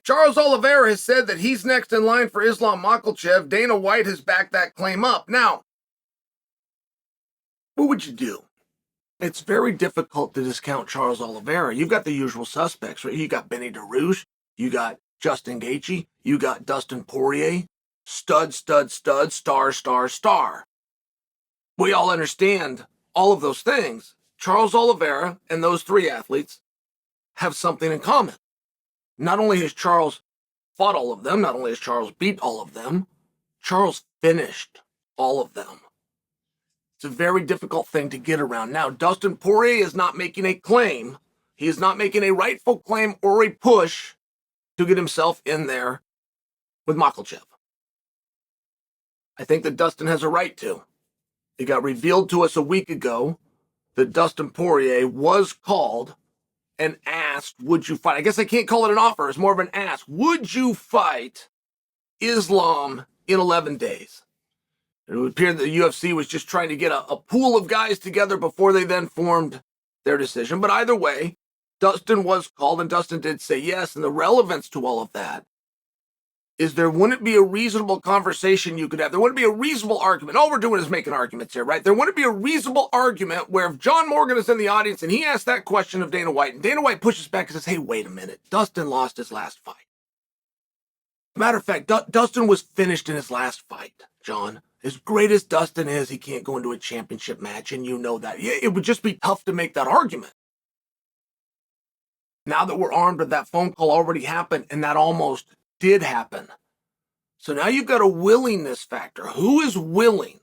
Charles Oliveira has said that he's next in line for Islam Makhachev. Dana White has backed that claim up. Now, what would you do? It's very difficult to discount Charles Oliveira. You've got the usual suspects, right? You got Benny DeRouche, you got Justin Gaethje, you got Dustin Poirier, stud, star, star, star. We all understand all of those things. Charles Oliveira and those three athletes have something in common. Not only has Charles fought all of them, not only has Charles beat all of them, Charles finished all of them. It's a very difficult thing to get around. Now, Dustin Poirier is not making a claim. He is not making a rightful claim or a push to get himself in there with Makhachev. I think that Dustin has a right to. It got revealed to us a week ago that Dustin Poirier was called and asked, would you fight? I guess I can't call it an offer. It's more of an ask. Would you fight Islam in 11 days? It would appear that the UFC was just trying to get a pool of guys together before they then formed their decision. But either way, Dustin was called, and Dustin did say yes. And the relevance to all of that is there wouldn't be a reasonable conversation you could have. There wouldn't be a reasonable argument. All we're doing is making arguments here, right? There wouldn't be a reasonable argument where if John Morgan is in the audience and he asks that question of Dana White, and Dana White pushes back and says, hey, wait a minute, Dustin lost his last fight. Matter of fact, Dustin was finished in his last fight, John. As great as Dustin is, he can't go into a championship match, and you know that. It would just be tough to make that argument. Now that we're armed with that phone call already happened, and that almost did happen. So now you've got a willingness factor. Who is willing?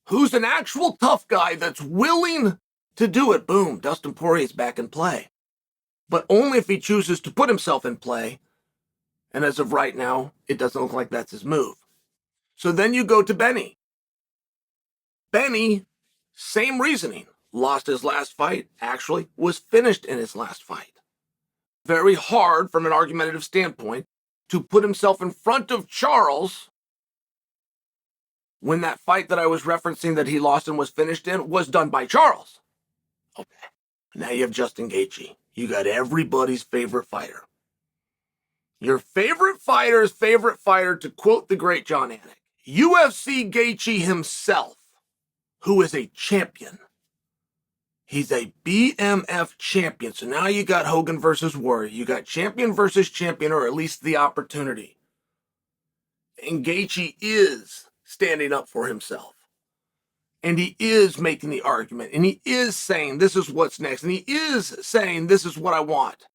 Who's an actual tough guy that's willing to do it? Boom, Dustin Poirier's back in play. But only if he chooses to put himself in play. And as of right now, it doesn't look like that's his move. So then you go to Benny. Benny, same reasoning. Lost his last fight, actually was finished in his last fight. Very hard from an argumentative standpoint to put himself in front of Charles when that fight that I was referencing that he lost and was finished in was done by Charles. Okay, now you have Justin Gaethje. You got everybody's favorite fighter. Your favorite fighter's favorite fighter, to quote the great John Anik. UFC Gaethje himself, who is a champion. He's a BMF champion. So now you got Hogan versus Warrior. You got champion versus champion, or at least the opportunity. And Gaethje is standing up for himself. And he is making the argument. And he is saying this is what's next. And he is saying this is what I want.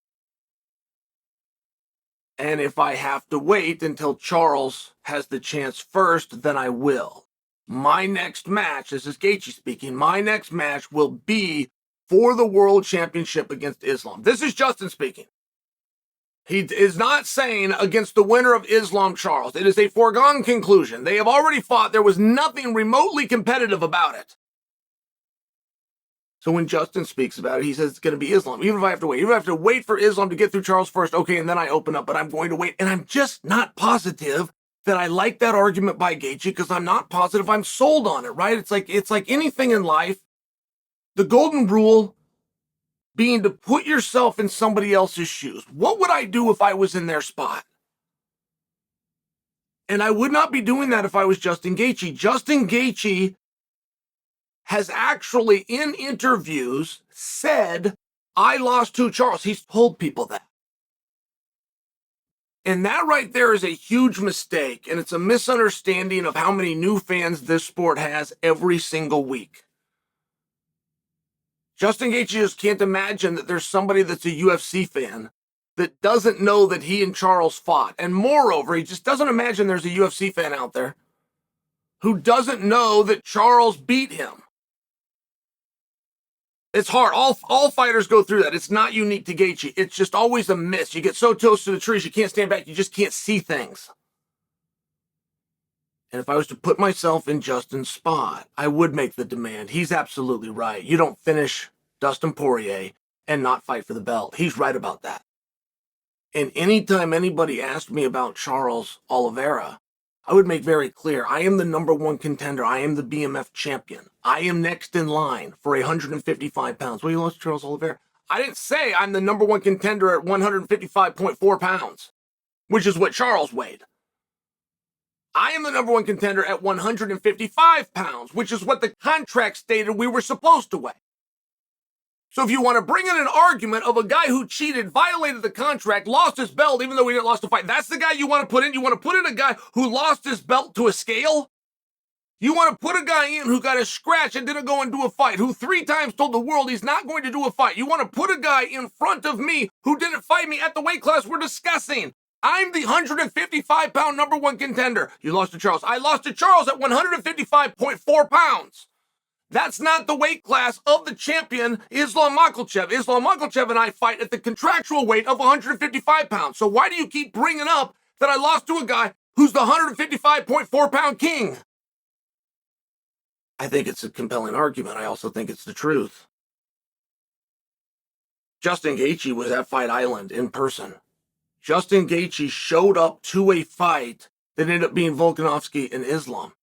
And if I have to wait until Charles has the chance first, then I will. My next match, this is Gaethje speaking, my next match will be for the World Championship against Islam. This is Justin speaking. He is not saying against the winner of Islam Charles. It is a foregone conclusion. They have already fought. There was nothing remotely competitive about it. So when Justin speaks about it, he says it's going to be Islam. Even if I have to wait. Even if I have to wait for Islam to get through Charles first, okay, and then I open up, but I'm going to wait. And I'm just not positive that I like that argument by Gaethje because I'm not positive I'm sold on it, right? It's like anything in life. The golden rule being to put yourself in somebody else's shoes. What would I do if I was in their spot? And I would not be doing that if I was Justin Gaethje. Justin Gaethje has actually, in interviews, said, I lost to Charles. He's told people that. And that right there is a huge mistake, and it's a misunderstanding of how many new fans this sport has every single week. Justin Gaethje just can't imagine that there's somebody that's a UFC fan that doesn't know that he and Charles fought. And moreover, he just doesn't imagine there's a UFC fan out there who doesn't know that Charles beat him. It's hard. All fighters go through that. It's not unique to Gaethje. It's just always a miss. You get so close to the trees, you can't stand back. You just can't see things. And if I was to put myself in Justin's spot, I would make the demand. He's absolutely right. You don't finish Dustin Poirier and not fight for the belt. He's right about that. And anytime anybody asked me about Charles Oliveira, I would make very clear, I am the number one contender. I am the BMF champion. I am next in line for 155 pounds. Well, you lost Charles Oliveira. I didn't say I'm the number one contender at 155.4 pounds. which is what Charles weighed. I am the number one contender at 155 pounds, which is what the contract stated we were supposed to weigh. So if you want to bring in an argument of a guy who cheated, violated the contract, lost his belt, even though he didn't lose the fight, that's the guy you want to put in? You want to put in a guy who lost his belt to a scale? You want to put a guy in who got a scratch and didn't go and do a fight, who 3 times told the world he's not going to do a fight? You want to put a guy in front of me who didn't fight me at the weight class we're discussing? I'm the 155-pound number one contender. You lost to Charles. I lost to Charles at 155.4 pounds. That's not the weight class of the champion, Islam Makhachev. Islam Makhachev and I fight at the contractual weight of 155 pounds. So why do you keep bringing up that I lost to a guy who's the 155.4-pound king? I think it's a compelling argument. I also think it's the truth. Justin Gaethje was at Fight Island in person. Justin Gaethje showed up to a fight that ended up being Volkanovski and Islam.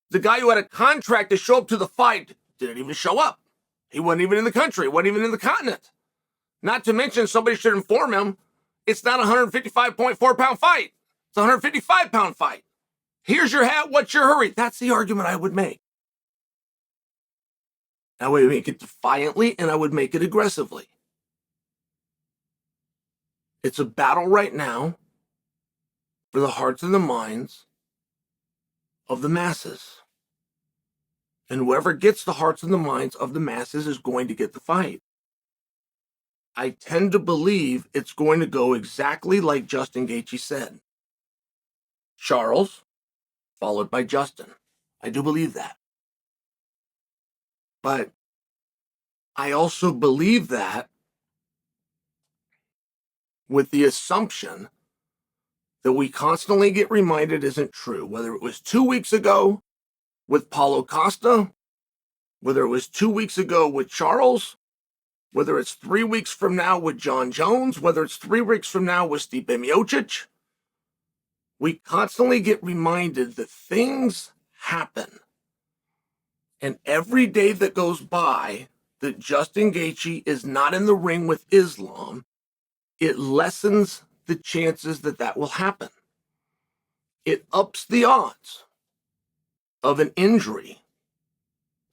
The guy who had a contract to show up to the fight didn't even show up. He wasn't even in the country, wasn't even in the continent. Not to mention, somebody should inform him it's not a 155.4-pound fight. It's a 155-pound fight. Here's your hat, what's your hurry? That's the argument I would make. I would make it defiantly, and I would make it aggressively. It's a battle right now for the hearts and the minds of the masses. And whoever gets the hearts and the minds of the masses is going to get the fight. I tend to believe it's going to go exactly like Justin Gaethje said. Charles, followed by Justin. I do believe that. But I also believe that with the assumption that we constantly get reminded isn't true. Whether it was 2 weeks ago with Paulo Costa, whether it was 2 weeks ago with Charles, whether it's 3 weeks from now with Jon Jones, whether it's 3 weeks from now with Stipe Miocic, we constantly get reminded that things happen. And every day that goes by that Justin Gaethje is not in the ring with Islam, it lessens the chances that that will happen. It ups the odds of an injury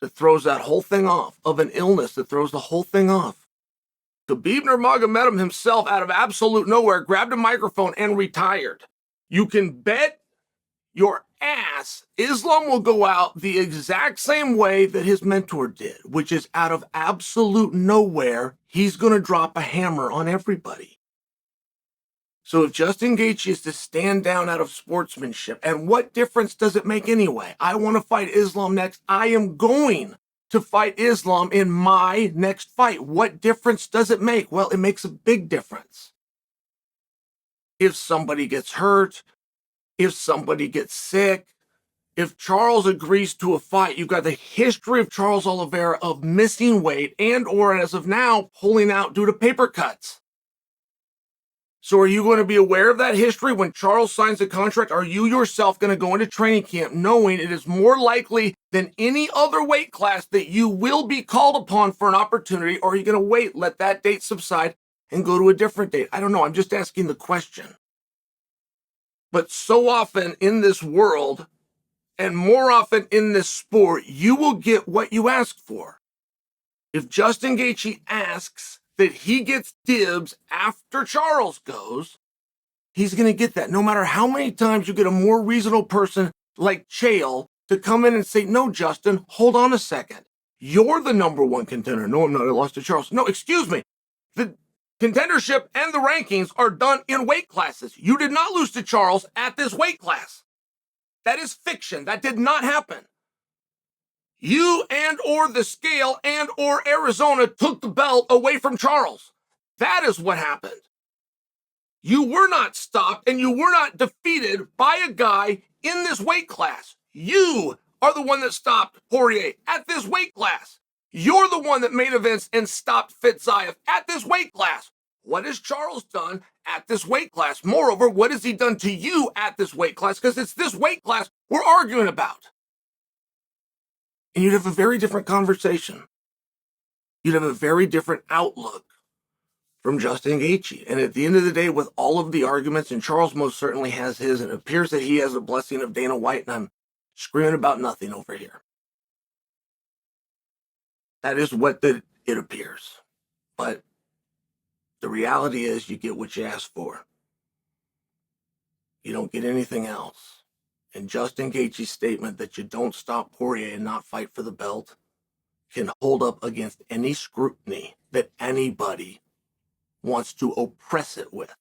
that throws that whole thing off, of an illness that throws the whole thing off. Khabib Nurmagomedov himself, out of absolute nowhere, grabbed a microphone and retired. You can bet your ass Islam will go out the exact same way that his mentor did, which is out of absolute nowhere, he's going to drop a hammer on everybody. So if Justin Gaethje is to stand down out of sportsmanship, and what difference does it make anyway? I want to fight Islam next. I am going to fight Islam in my next fight. What difference does it make? Well, it makes a big difference. If somebody gets hurt, if somebody gets sick, if Charles agrees to a fight, you've got the history of Charles Oliveira of missing weight and or as of now, pulling out due to paper cuts. So are you going to be aware of that history when Charles signs a contract? Are you yourself going to go into training camp knowing it is more likely than any other weight class that you will be called upon for an opportunity, or are you going to wait, let that date subside, and go to a different date? I don't know. I'm just asking the question. But so often in this world, and more often in this sport, you will get what you ask for. If Justin Gaethje asks that he gets dibs after Charles goes, he's going to get that. No matter how many times you get a more reasonable person like Chael to come in and say, no, Justin, hold on a second. You're the number one contender. No, I'm not. I lost to Charles. No, excuse me. The contendership and the rankings are done in weight classes. You did not lose to Charles at this weight class. That is fiction. That did not happen. You and or the scale and or Arizona took the belt away from Charles. That is what happened. You were not stopped and you were not defeated by a guy in this weight class. You are the one that stopped Poirier at this weight class. You're the one that made events and stopped Fitzaev at this weight class. What has Charles done at this weight class? Moreover, what has he done to you at this weight class? Because it's this weight class we're arguing about. And you'd have a very different conversation. You'd have a very different outlook from Justin Gaethje. And at the end of the day, with all of the arguments, and Charles most certainly has his, and it appears that he has a blessing of Dana White, and I'm screaming about nothing over here. That is what it appears. But the reality is you get what you ask for. You don't get anything else. And Justin Gaethje's statement that you don't stop Poirier and not fight for the belt can hold up against any scrutiny that anybody wants to oppress it with.